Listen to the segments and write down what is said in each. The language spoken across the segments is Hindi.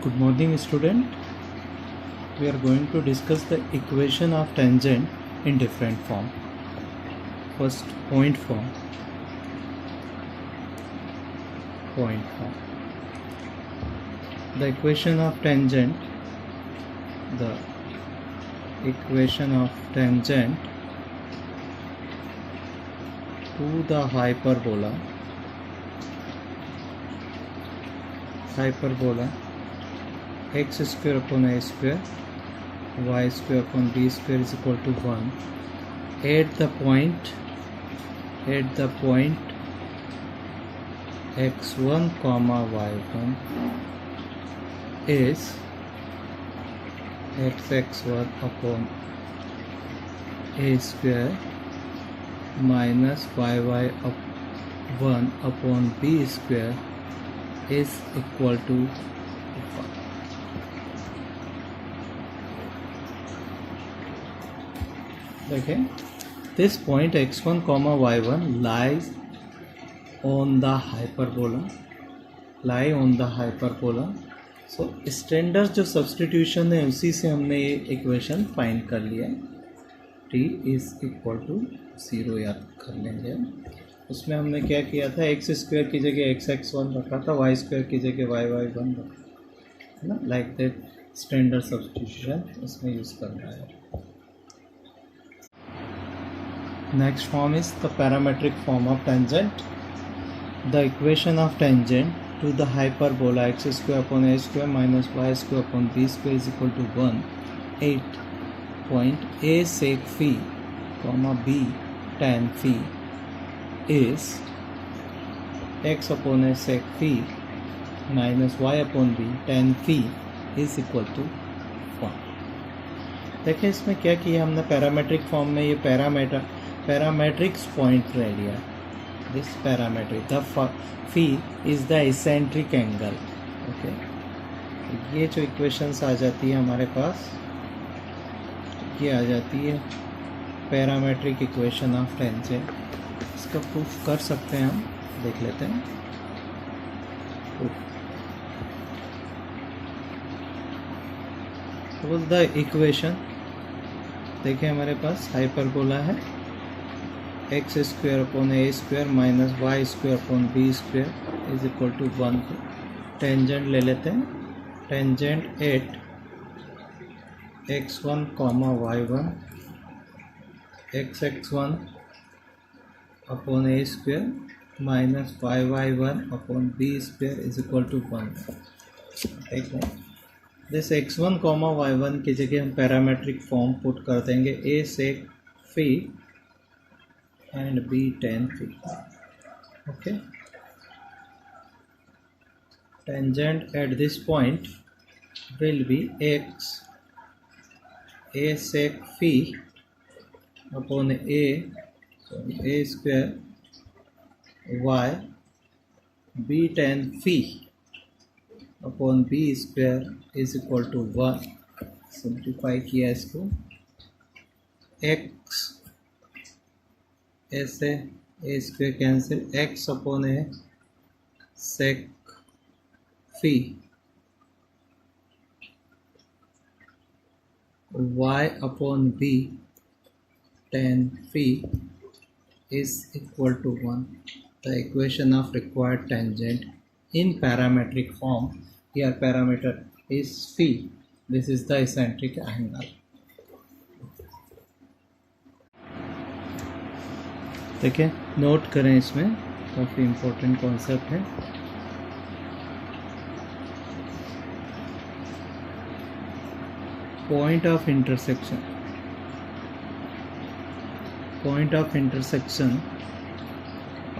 Good morning, student. We are going to discuss the equation of tangent in different form. First, point form. The equation of tangent to the hyperbola x square upon a square y square upon b square is equal to 1 at the point x1 comma y1 is xx1 upon a square minus yy1 upon b square is equal to 1. Okay, this point x1 comma y1 lies on the hyperbola. So standard जो सब्स्टिट्यूशन है उसी से हमने ये इक्वेशन फाइंड कर लिया. t इज इक्वल टू 0 याद कर लेंगे. उसमें हमने क्या किया था, एक्स स्क्वायर की जगह x1 रखा था, वाई स्क्वायर की जगह y1 रखा है ना. लाइक दैट स्टैंडर्ड सब्स्टिट्यूशन इसमें यूज़ करना है. Next form is the parametric form of tangent. The equation of tangent to the hyperbola x square upon a square minus y square upon b square is equal to 1 at point a sec phi comma b tan phi is x upon a sec phi minus y upon b tan phi is equal to 1. देखिए इसमें क्या किया हमने, पैरामेट्रिक फॉर्म में ये पैरामेट्रिक्स पॉइंट ले लिया. This parametric the fee is the eccentric angle. Okay, ये जो इक्वेशंस आ जाती है हमारे पास, ये आ जाती है पैरामेट्रिक इक्वेशन ऑफ टेंजेंट. इसका प्रूफ कर सकते हैं हम, देख लेते हैं. तो द इक्वेशन देखिए हमारे पास हाइपरबोला है x square upon a square minus y square upon b square is equal to 1. Tangent ले लेते हैं. Tangent at x1 comma y1 x1 upon a square minus y1 upon b square is equal to 1. देखो दिस x1 कॉमा y1 की जगह हम पैरामेट्रिक फॉर्म पुट कर देंगे a sec phi and b tan phi. Okay, tangent at this point will be x a sec phi upon a square y b tan phi upon b square is equal to 1. Simplify किया इसको, x ऐसे a square cancel, x upon a sec phi y upon b tan phi is equal to 1. The equation of required tangent in parametric form. Here parameter is phi. This is the eccentric angle. देखिए नोट करें, इसमें काफ़ी इम्पोर्टेंट कॉन्सेप्ट है. Point of intersection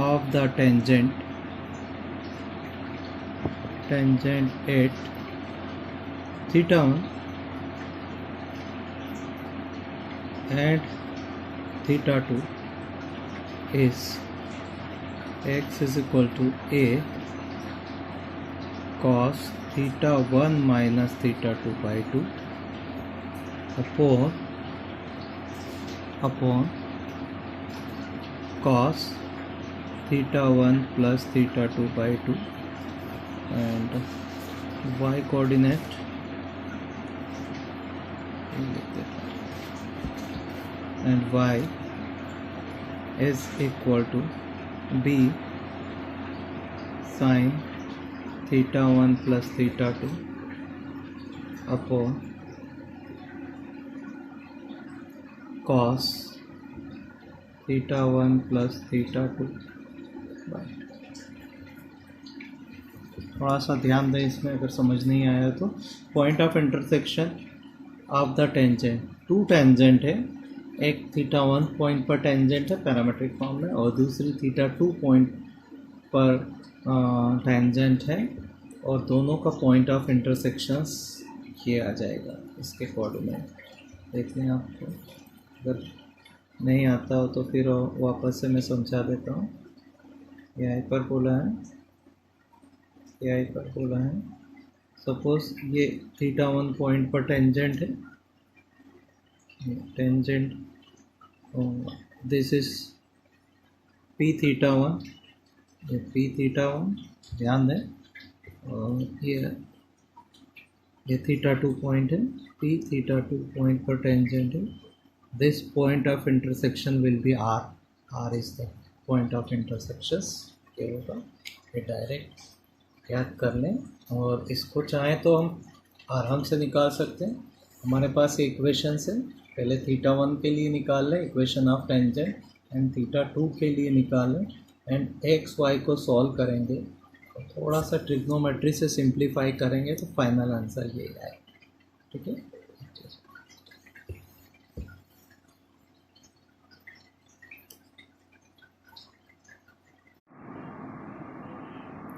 of the tangent at theta 1 and theta 2 is x is equal to a cos theta 1 minus theta 2 by 2 upon cos theta 1 plus theta 2 by 2 and y coordinate and y is equal to b sin theta 1 plus theta 2 upon cos theta 1 plus theta 2 bye. थोड़ा सा ध्यान दें इसमें, अगर समझ नहीं आया तो point of intersection of the tangent, two tangent है, एक थीटा 1 पॉइंट पर टेंजेंट है पैरामेट्रिक फॉर्म में और दूसरी थीटा 2 पॉइंट पर टेंजेंट है, और दोनों का पॉइंट ऑफ इंटरसेक्शंस ये आ जाएगा इसके कोऑर्डिनेट। देख लें, आपको अगर नहीं आता हो तो फिर वापस से मैं समझा देता हूँ। ये हाइपरबोला है, ये हाइपरबोला है। सपोज ये थीटा 1 पॉइंट पर टेंजेंट है, tangent this is P theta 1, ये पी थीटा 1 ध्यान दें, और ये थीटा 2 पॉइंट है, पी थीटा 2 पॉइंट पर टेंजेंट है। This point of intersection will be R, R is the point of intersections. क्या होगा, ये डायरेक्ट याद कर लें, और इसको चाहें तो हम आराम से निकाल सकते हैं। हमारे पास इक्वेशन है, पहले थीटा 1 के लिए निकाल लें equation of tangent, and theta 2 के लिए निकाल लें, एंड एक्स वाई को सॉल्व करेंगे, तो थोड़ा सा ट्रिग्नोमेट्री से सिंप्लीफाई करेंगे तो फाइनल आंसर यही आएगा। ठीक है,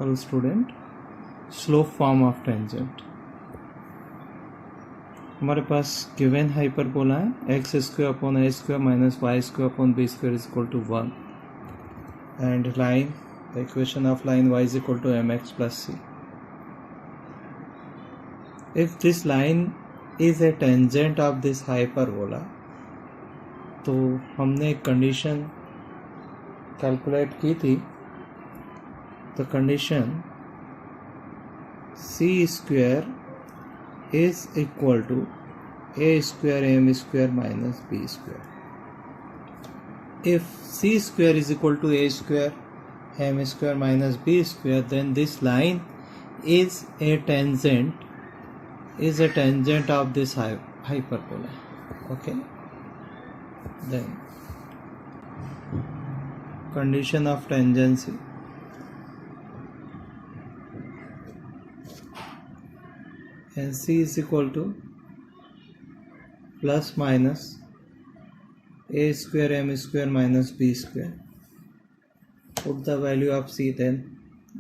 hello student, slope form of tangent. हमारे पास गिवन हाइपरबोला है x square upon a square minus y square upon b square is equal to 1, and line, the equation of line y is equal to mx plus c. If this line is a tangent of this hyperbola, तो हमने एक कंडीशन कैलकुलेट की थी, the condition c square is equal to a square m square minus b square. If c square is equal to a square m square minus b square, then this line is a tangent of this hyperbola. Okay, then condition of tangency, and c is equal to plus minus a square m square minus b square. Put the value of c, then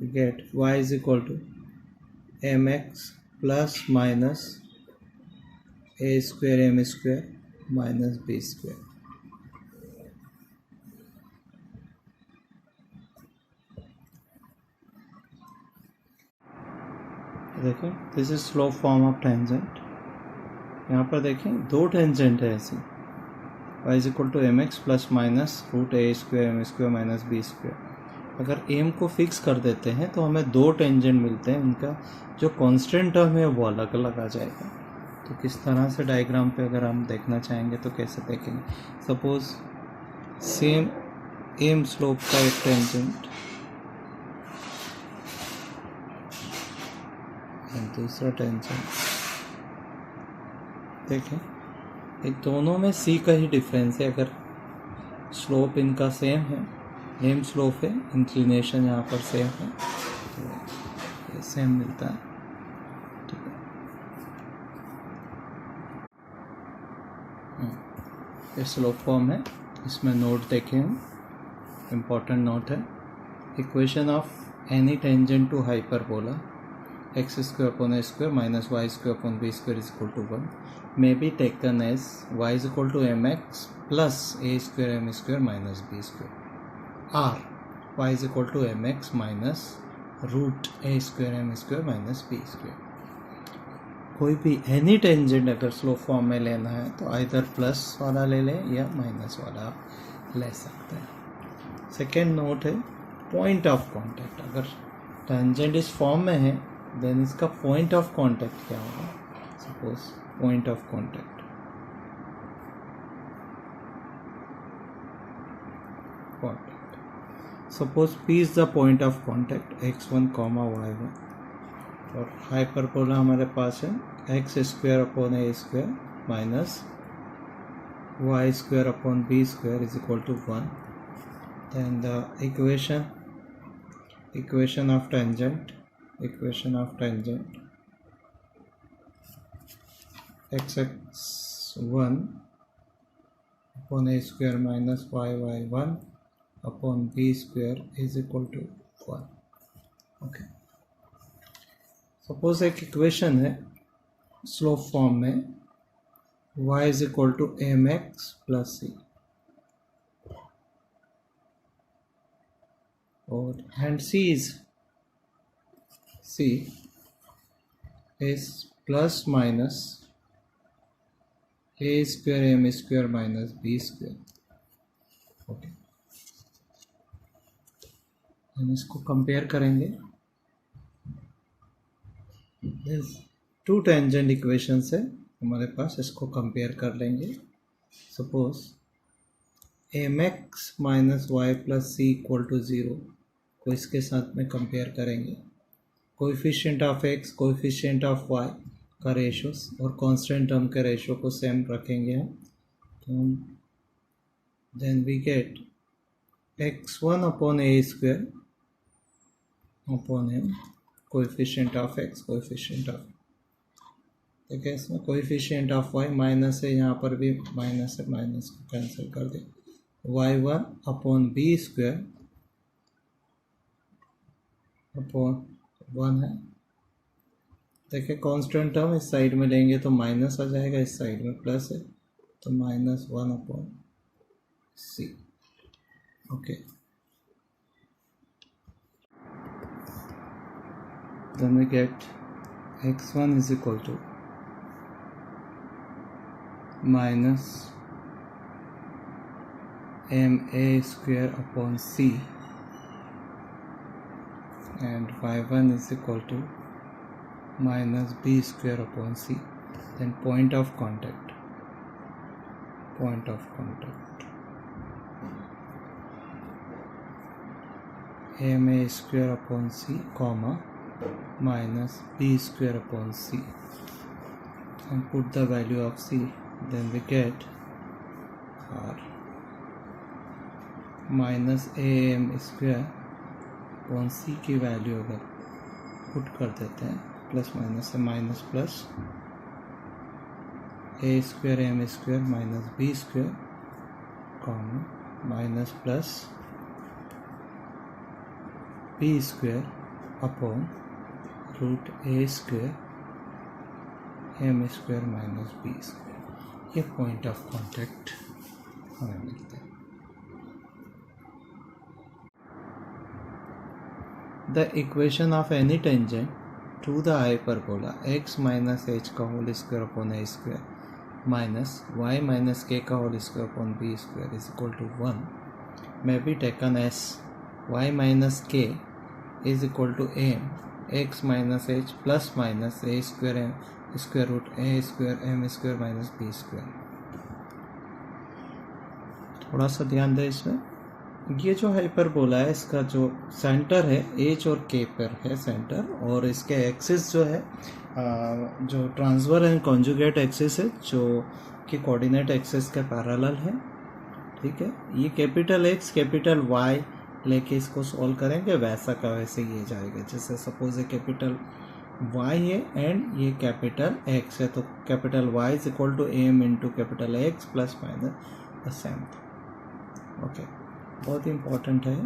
we get y is equal to mx plus minus a square m square minus b square. देखें, this is slope form of tangent. यहाँ पर देखें दो टेंजेंट है ऐसी, y is equal to m x plus minus root a square m square minus b square. अगर एम को फिक्स कर देते हैं तो हमें दो टेंजेंट मिलते हैं, उनका जो कांस्टेंट टर्म है वो अलग अलग आ जाएगा। तो किस तरह से डायग्राम पे अगर हम देखना चाहेंगे तो कैसे देखेंगे, सपोज सेम एम स्लोप का एक टेंजेंट दूसरा टेंजेंट, देखें ये दोनों में सी का ही डिफरेंस है। अगर स्लोप इनका सेम है, एम स्लोप है, इंक्लिनेशन यहाँ पर सेम है, तो ये सेम मिलता है। ठीक है, ये स्लोप फॉर्म है, इसमें नोट देखें, इम्पोर्टेंट नोट है, equation of any tangent to hyperbola x square upon a square minus y square upon b square is equal to 1 may be taken as y is equal to mx plus a square m square minus b square, or y is equal to mx minus root a square m square minus b square. कोई भी एनी टेंजेंट अगर स्लोप फॉर्म में लेना है तो आइदर प्लस वाला ले लें या माइनस वाला ले सकते हैं। सेकेंड नोट है पॉइंट ऑफ कॉन्टैक्ट। अगर टेंजेंट इस फॉर्म में है देन इसका पॉइंट ऑफ कांटेक्ट क्या होगा? Suppose point of contact suppose P is the point of contact x1, y1 और हाइपरबोला हमारे पास है x square upon a square minus y square upon b square is equal to 1. Then the equation of tangent x1 upon a square minus y1 upon b square is equal to 1. Okay. Suppose एक इक्वेशन है स्लोप फॉर्म में y is equal to mx plus c और and c is plus minus a square m square minus b square. Okay, हम इसको कंपेयर करेंगे. टू टेंजेंट इक्वेशंस है हमारे पास, इसको कंपेयर कर लेंगे. Suppose mx minus y plus c equal to 0 को इसके साथ में कंपेयर करेंगे. Coefficient of x coefficient of y का रेशो और कांस्टेंट टर्म के रेशो को सेम रखेंगे हम. तो then we get x1 upon a square upon m coefficient of x coefficient of, ठीक है, इसमें कोएफिशिएंट ऑफ y माइनस है, यहाँ पर भी माइनस है, माइनस को कैंसिल कर दे. y1 upon b square upon 1 है. देखिए कांस्टेंट टर्म इस साइड में लेंगे तो माइनस आ जाएगा, इस साइड में प्लस है तो minus 1 upon c. Okay, then we get x1 is equal to minus ma square upon c and y1 is equal to minus b square upon c. Then point of contact ma square upon c comma minus b square upon c and put the value of c, then we get r minus am square upon c की वैल्यू अगर पुट कर देते हैं, प्लस माइनस से minus plus a square m square minus b square common minus plus b square upon root a square m square minus b square. ये पॉइंट ऑफ कांटेक्ट हमें मिलता है. The equation of any tangent to the hyperbola x minus h का whole square upon a square minus y minus k का whole square upon b square is equal to 1 may be taken as y minus k is equal to m x minus h plus minus a square m square root a square m square minus b square. थोड़ा सा ध्यान दें इसमें. ये जो हाइपरबोला है इसका जो सेंटर है h और k पर है सेंटर, और इसके एक्सिस जो है जो ट्रांसफर एंड कॉन्जुगेट एक्सिस है जो कि कोऑर्डिनेट एक्सिस के पैरेलल है. ठीक है, ये कैपिटल x कैपिटल y लेके इसको सॉल्व करेंगे, वैसा का वैसे ये जाएगा. जैसे सपोज ये कैपिटल y है एंड ये कैपिटल x है, तो capital y is equal to m into capital x plus minus the same. Okay, बहुत इंपॉर्टेंट है.